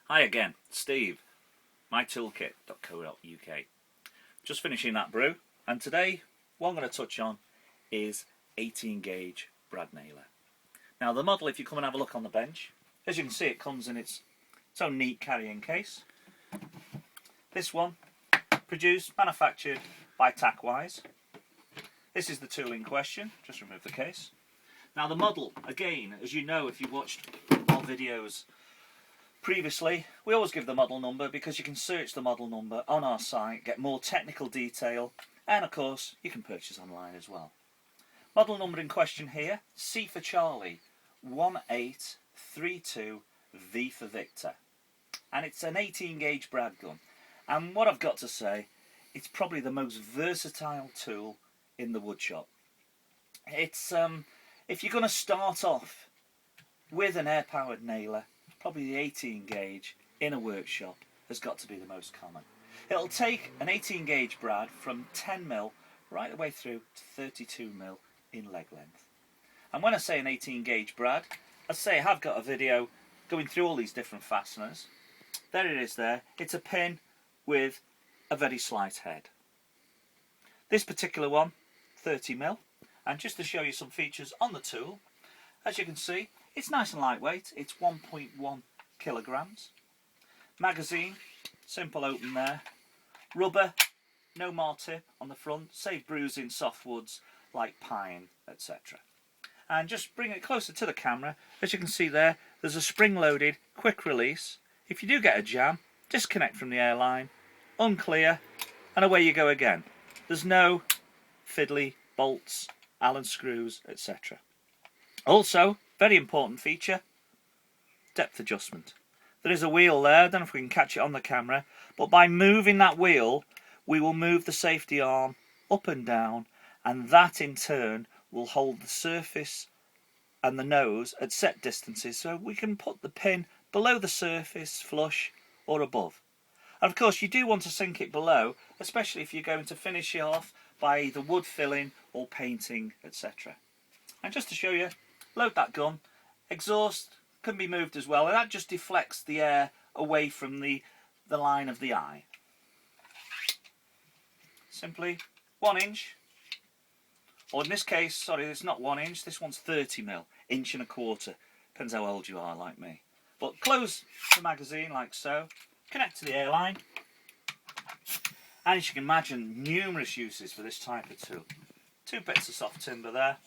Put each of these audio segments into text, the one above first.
Hi again, Steve, mytoolkit.co.uk. Just finishing that brew, and today what I'm going to touch on is 18 gauge brad nailer. Now the model, if you come and have a look on the bench, as you can see it comes in its own neat carrying case. This one, manufactured by Tacwise. This is the tool in question, just remove the case. Now the model, again, as you know if you've watched our videos previously, we always give the model number because you can search the model number on our site, get more technical detail, and of course you can purchase online as well. Model number in question here, C for Charlie, 1832V for Victor. And it's an 18 gauge brad gun. And what I've got to say, it's probably the most versatile tool in the woodshop. It's if you're going to start off with an air-powered nailer, probably the 18 gauge in a workshop has got to be the most common. It'll take an 18 gauge brad from 10mm right the way through to 32mm in leg length. And when I say an 18 gauge brad, I say I have got a video going through all these different fasteners. There it is there. It's a pin with a very slight head. This particular one, 30mm. And just to show you some features on the tool, as you can see, it's nice and lightweight. It's 1.1 kilograms. Magazine, simple open there. Rubber, no mar tip on the front, save bruising softwoods like pine, etc. And just bring it closer to the camera, as you can see there, there's a spring-loaded quick release. If you do get a jam, disconnect from the airline, unclear, and away you go again. There's no fiddly bolts, Allen screws, etc. Also, very important feature, depth adjustment. There is a wheel there, I don't know if we can catch it on the camera, but by moving that wheel, we will move the safety arm up and down, and that in turn will hold the surface and the nose at set distances, so we can put the pin below the surface, flush, or above. And of course you do want to sink it below, especially if you're going to finish it off by either wood filling or painting, etc. And just to show you, load that gun, exhaust can be moved as well, and that just deflects the air away from the line of the eye. Simply 1 inch, or in this case, sorry, it's not 1 inch, this one's 30mm, inch and a quarter, depends how old you are like me. But close the magazine like so, connect to the airline, and as you can imagine, numerous uses for this type of tool. 2 bits of soft timber there.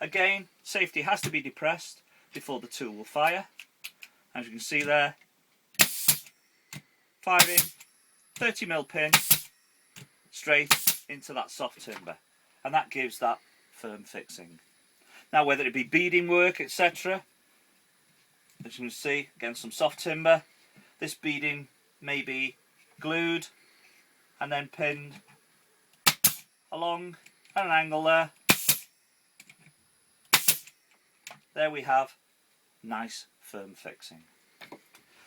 Again, safety has to be depressed before the tool will fire. As you can see there, firing 30mm pin straight into that soft timber, and that gives that firm fixing. Now whether it be beading work, etc., as you can see, again some soft timber, this beading may be glued and then pinned along at an angle there. There we have nice firm fixing.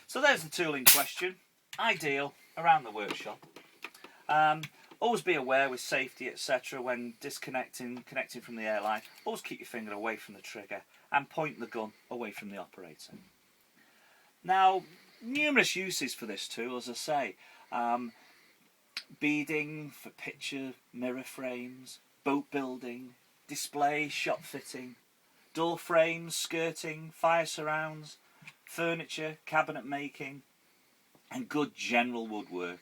So there's the tool in question, ideal around the workshop. Always be aware with safety, etc., when connecting from the airline. Always keep your finger away from the trigger and point the gun away from the operator. Now, numerous uses for this tool, as I say. Beading for picture mirror frames, boat building, display, shop fitting, door frames, skirting, fire surrounds, furniture, cabinet making, and good general woodwork,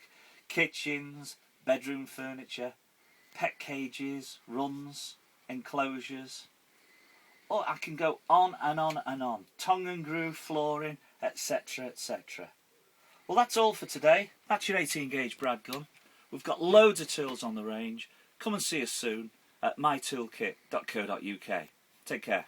kitchens, bedroom furniture, pet cages, runs, enclosures. Oh, I can go on and on and on. Tongue and groove flooring, etc, etc. Well, that's all for today. That's your 18 gauge brad gun. We've got loads of tools on the range. Come and see us soon at mytoolkit.co.uk. Take care.